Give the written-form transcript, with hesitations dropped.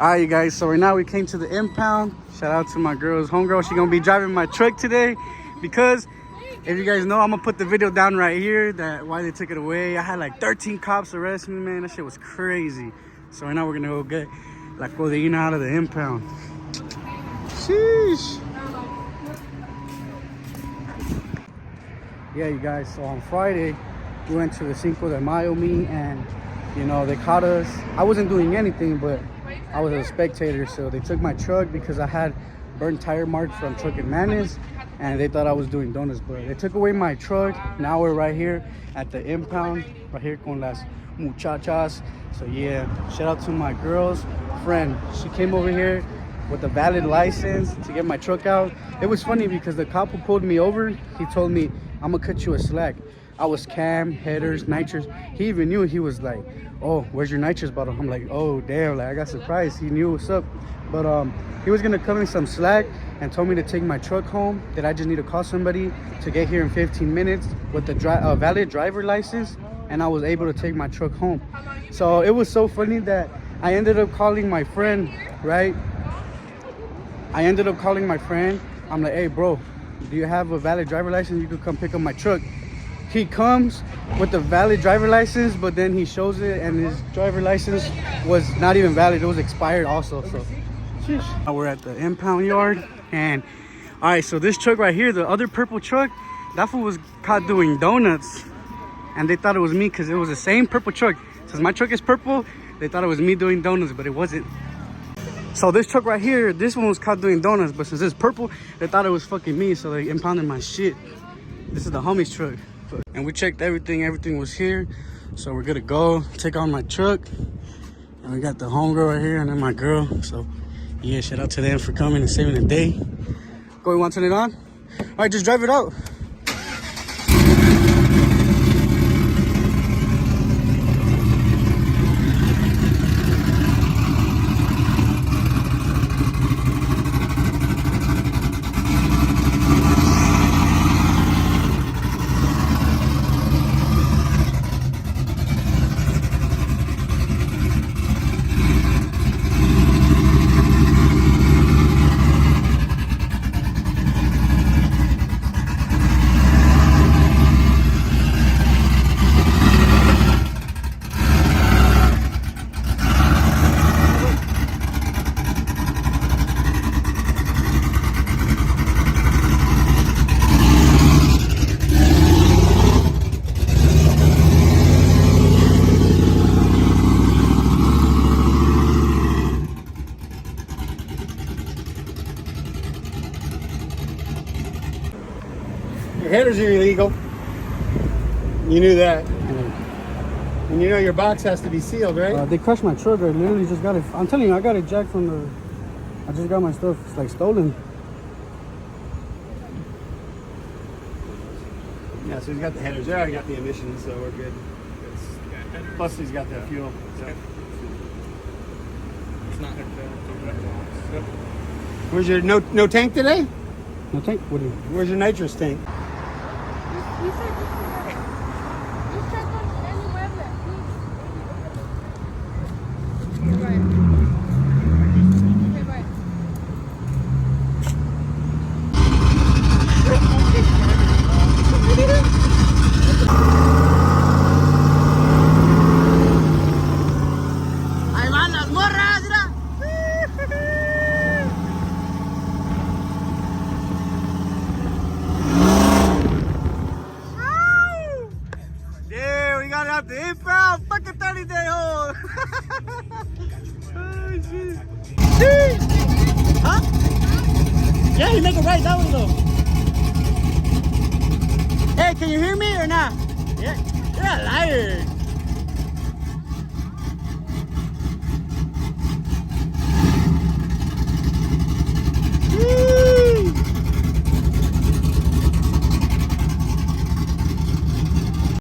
Alright, you guys, so right now we came to the impound. Shout out to my girl's homegirl. She's gonna be driving my truck today because if you guys know, I'm gonna put the video down right here that why they took it away. I had like 13 cops arrest me, man. That shit was crazy. So right now we're gonna go get La Codina out of the impound. Sheesh. Yeah, you guys, so on Friday we went to the Cinco de Mayo meet, and you know, they caught us. I wasn't doing anything, but I was a spectator, so they took my truck because I had burnt tire marks from trucking mayonnaise, and they thought I was doing donuts, but they took away my truck. Now we're right here at the impound, right here con las muchachas. So yeah, shout out to my girl's friend. She came over here with a valid license to get my truck out. It was funny because the cop who pulled me over, he told me, I'm gonna cut you a slack. I was cam, headers, nitrous. He even knew. He was like, oh, where's your nitrous bottle? I'm like, oh damn, like I got surprised. He knew what's up. But he was gonna cut me some slack and told me to take my truck home, that I just need to call somebody to get here in 15 minutes with the valid driver license, and I was able to take my truck home. So it was so funny that I ended up calling my friend, right? I ended up calling my friend. I'm like, hey bro, do you have a valid driver license? You could come pick up my truck. He comes with the valid driver license, but then he shows it and his driver license was not even valid. It was expired also. So now we're at the impound yard, and all right, so this truck right here, the other purple truck, that fool was caught doing donuts, and they thought it was me because it was the same purple truck. Since my truck is purple, they thought it was me doing donuts, but it wasn't. So this truck right here, this one was caught doing donuts, but since it's purple, they thought it was fucking me, so they impounded my shit. This is the homie's truck. And we checked everything was here, so we're good to go. Take on my truck, and we got the homegirl right here, and then my girl. So yeah, shout out to them for coming and saving the day. Go, you want to turn it on? All right, just drive it out. Your headers are illegal. You knew that. And you know your box has to be sealed, right? They crushed my truck. I literally just got it. I'm telling you, I got it jacked from the... I just got my stuff. It's like stolen. Yeah, so he's got the headers there. I got the emissions, so we're good. Plus he's got the fuel. So. It's not yep. Where's your no tank today? No tank? What do you... Where's your nitrous tank? You said this truck goes anywhere that please. Right. Okay, right. Ahí van las morras, mira. Got out the impound, fucking 30-day hold. Oh, shit. Huh? Yeah, you make it right that way though. Hey, can you hear me or not? Yeah, you're a liar.